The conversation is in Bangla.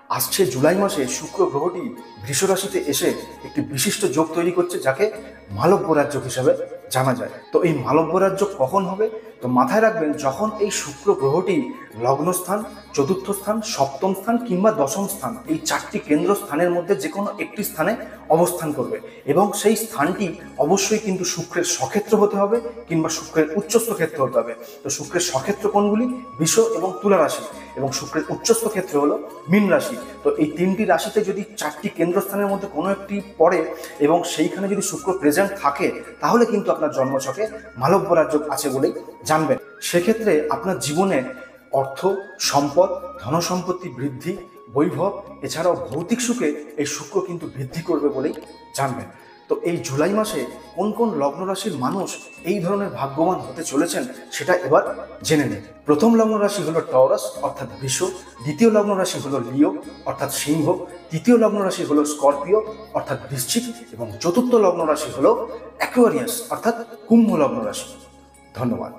আসছে জুলাই মাসে শুক্র গ্রহটি বৃষ রাশিতে এসে একটি বিশিষ্ট যোগ তৈরি করছে, যাকে মালব্য রাজ্য হিসাবে জানা যায়। তো এই মালব্য রাজ্য কখন হবে? তো মাথায় রাখবেন, যখন এই শুক্র গ্রহটি লগ্নস্থান, চতুর্থ স্থান, সপ্তম স্থান কিংবা দশম স্থান, এই চারটি কেন্দ্র স্থানের মধ্যে যে কোনো একটি স্থানে অবস্থান করবে, এবং সেই স্থানটি অবশ্যই কিন্তু শুক্রের স্বক্ষেত্র হতে হবে কিংবা শুক্রের উচ্চস্থ ক্ষেত্র হতে হবে। তো শুক্রের স্বক্ষেত্র কোনগুলি? বৃষ এবং তুলা রাশি, এবং শুক্রের উচ্চস্থ ক্ষেত্র হলো মীন রাশি। তো এই তিনটি রাশিতে যদি চারটি কেন্দ্রস্থানের মধ্যে কোনো একটি পড়ে এবং সেইখানে যদি শুক্র প্রেজেন্ট থাকে, তাহলে কিন্তু আপনার জন্মছকে মালব্য রাজ্য আছে বলেই জানবেন। সেক্ষেত্রে আপনার জীবনে অর্থ, সম্পদ, ধনসম্পত্তি বৃদ্ধি, বৈভব, এছাড়াও ভৌতিক সুখে এই শুক্র কিন্তু বৃদ্ধি করবে বলেই জানবেন। তো এই জুলাই মাসে কোন কোন লগ্ন রাশির মানুষ এই ধরনের ভাগ্যবান হতে চলেছেন সেটা এবার জেনে নিন। প্রথম লগ্ন রাশি হলো টরাস অর্থাৎ বৃষ, দ্বিতীয় লগ্ন রাশি হলো লিও অর্থাৎ সিংহ, তৃতীয় লগ্ন রাশি হলো স্করপিও অর্থাৎ বৃশ্চিক, এবং চতুর্থ লগ্ন রাশি হলো অ্যাকোয়ারিয়াস অর্থাৎ কুম্ভ লগ্ন রাশি। ধন্যবাদ।